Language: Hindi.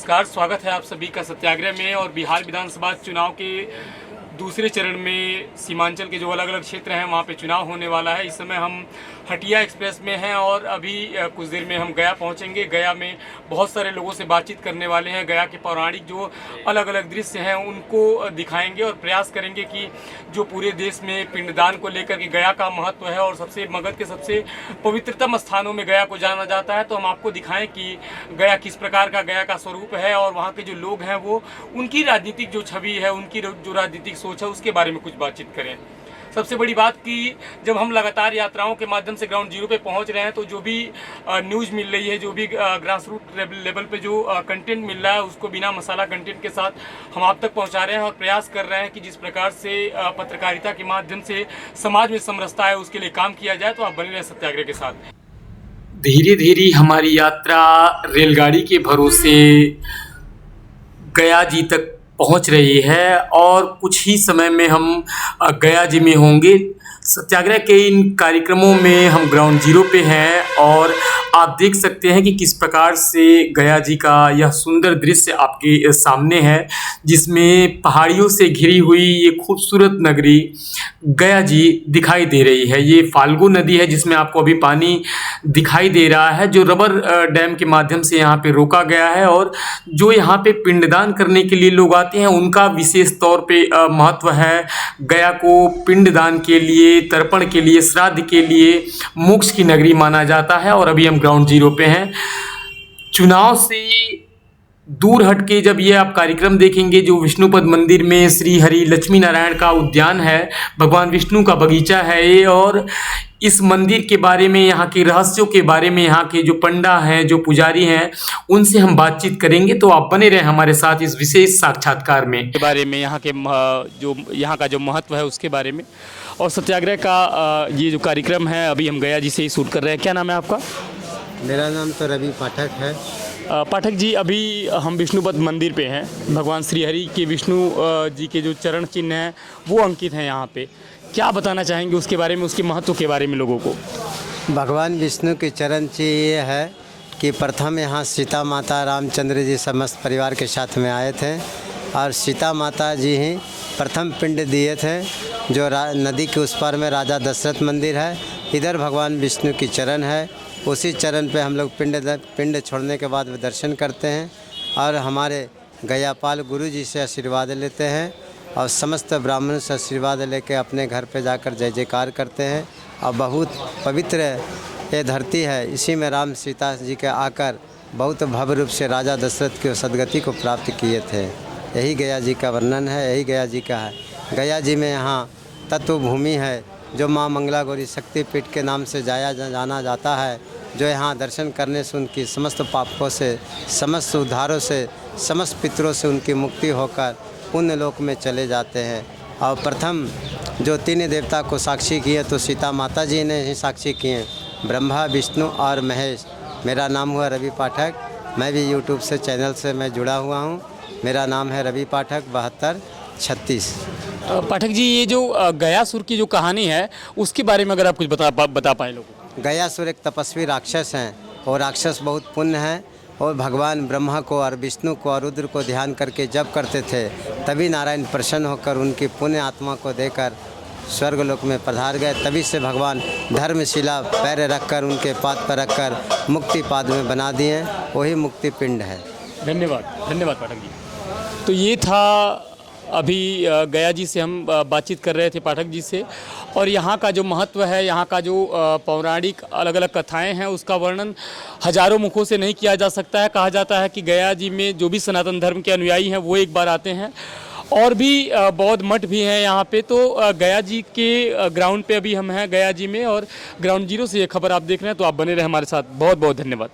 नमस्कार, स्वागत है आप सभी का सत्याग्रह में। और बिहार विधानसभा चुनाव के दूसरे चरण में सीमांचल के जो अलग अलग क्षेत्र हैं वहाँ पे चुनाव होने वाला है। इस समय हम हटिया एक्सप्रेस में हैं और अभी कुछ देर में हम गया पहुँचेंगे। गया में बहुत सारे लोगों से बातचीत करने वाले हैं। गया के पौराणिक जो अलग अलग दृश्य हैं उनको दिखाएंगे और प्रयास करेंगे कि जो पूरे देश में पिंडदान को लेकर के गया का महत्व है और सबसे मगध के सबसे पवित्रतम स्थानों में गया को जाना जाता है, तो हम आपको दिखाएं कि गया किस प्रकार का गया का स्वरूप है और वहाँ के जो लोग हैं वो उनकी राजनीतिक जो छवि है, उनकी जो राजनीतिक सोच है उसके बारे में कुछ बातचीत करें। सबसे बड़ी बात कि जब हम लगातार यात्राओं के माध्यम से ग्राउंड जीरो पे पहुंच रहे हैं तो जो भी न्यूज़ मिल रही है, जो भी ग्रास रूट लेवल पे जो कंटेंट मिल रहा है उसको बिना मसाला कंटेंट के साथ हम आप तक पहुंचा रहे हैं और प्रयास कर रहे हैं कि जिस प्रकार से पत्रकारिता के माध्यम से समाज में समरसता है उसके लिए काम किया जाए। तो आप बने रहें सत्याग्रह के साथ। धीरे धीरे हमारी यात्रा रेलगाड़ी के भरोसे गया जी तक पहुंच रही है और कुछ ही समय में हम गया जी में होंगे। सत्याग्रह के इन कार्यक्रमों में हम ग्राउंड जीरो पे हैं और आप देख सकते हैं कि किस प्रकार से गया जी का यह सुंदर दृश्य आपके सामने है, जिसमें पहाड़ियों से घिरी हुई ये खूबसूरत नगरी गया जी दिखाई दे रही है। ये फाल्गु नदी है जिसमें आपको अभी पानी दिखाई दे रहा है, जो रबर डैम के माध्यम से यहाँ पे रोका गया है। और जो यहाँ पे पिंडदान करने के लिए लोग आते हैं उनका विशेष तौर पे महत्व है। गया को पिंडदान के लिए, तर्पण के लिए, श्राद्ध के लिए मोक्ष की नगरी माना जाता है। और अभी हम ग्राउंड जीरो पे हैं। चुनाव से दूर हटके जब ये आप कार्यक्रम देखेंगे, जो विष्णुपद मंदिर में श्री हरि लक्ष्मी नारायण का उद्यान है, भगवान विष्णु का बगीचा है ये, और इस मंदिर के बारे में, यहाँ के रहस्यों के बारे में, यहाँ के जो पंडा हैं, जो पुजारी हैं, उनसे हम बातचीत करेंगे। तो आप बने रहें हमारे साथ इस विशेष साक्षात्कार में, के बारे में, यहाँ के जो यहाँ का जो महत्व है उसके बारे में। और सत्याग्रह का ये जो कार्यक्रम है अभी हम गया जी से ही शूट कर रहे हैं। क्या नाम है आपका? मेरा नाम तो रवि पाठक है। पाठक जी, अभी हम विष्णुपद मंदिर पे हैं। भगवान श्री हरि के, विष्णु जी के जो चरण चिन्ह हैं वो अंकित हैं यहाँ पे। क्या बताना चाहेंगे उसके बारे में, उसके महत्व के बारे में लोगों को? भगवान विष्णु के चरण चिन्ह ये है कि प्रथम यहाँ सीता माता रामचंद्र जी समस्त परिवार के साथ में आए थे और सीता माता जी ही प्रथम पिंड दिए थे। जो नदी के उस पार में राजा दशरथ मंदिर है, इधर भगवान विष्णु की चरण है। उसी चरण पे हम लोग पिंड छोड़ने के बाद दर्शन करते हैं और हमारे गयापाल गुरु जी से आशीर्वाद लेते हैं और समस्त ब्राह्मणों से आशीर्वाद लेके अपने घर पे जाकर जय जयकार करते हैं। और बहुत पवित्र ये धरती है, इसी में राम सीता जी के आकर बहुत भव्य रूप से राजा दशरथ की सदगति को प्राप्त किए थे। यही गया जी का वर्णन है, यही गया जी का है। गया जी में यहाँ तत्व भूमि है जो माँ मंगला गौरी शक्तिपीठ के नाम से जाना जाता है। जो यहाँ दर्शन करने से उनकी समस्त पापों से, समस्त उद्धारों से, समस्त पितरों से उनकी मुक्ति होकर पुण्य लोक में चले जाते हैं। और प्रथम जो तीन देवता को साक्षी किए तो सीता माता जी ने ही साक्षी किए, ब्रह्मा, विष्णु और महेश। मेरा नाम हुआ रवि पाठक। मैं भी यूट्यूब से चैनल से मैं जुड़ा हुआ हूँ। मेरा नाम है रवि पाठक 7236। पाठक जी, ये जो गयासुर की जो कहानी है उसके बारे में अगर आप कुछ बता पाएँ लोगों को। गयासुर एक तपस्वी राक्षस हैं और राक्षस बहुत पुण्य हैं और भगवान ब्रह्मा को और विष्णु को और रुद्र को ध्यान करके जप करते थे, तभी नारायण प्रसन्न होकर उनकी पुण्य आत्मा को देकर स्वर्गलोक में पधार गए। तभी से भगवान धर्मशिला पैर रखकर उनके पाद पर रखकर मुक्ति पाद में बना दिए। वही मुक्ति पिंड है। धन्यवाद, धन्यवाद पाठक जी। तो ये था अभी गया जी से हम बातचीत कर रहे थे पाठक जी से, और यहाँ का जो महत्व है, यहाँ का जो पौराणिक अलग अलग कथाएं हैं उसका वर्णन हजारों मुखों से नहीं किया जा सकता है। कहा जाता है कि गया जी में जो भी सनातन धर्म के अनुयायी हैं वो एक बार आते हैं, और भी बौद्ध मठ भी हैं यहाँ पे। तो गया जी के ग्राउंड पे अभी हम हैं गया जी में, और ग्राउंड जीरो से ये खबर आप देख रहे हैं। तो आप बने रहे हमारे साथ। बहुत बहुत धन्यवाद।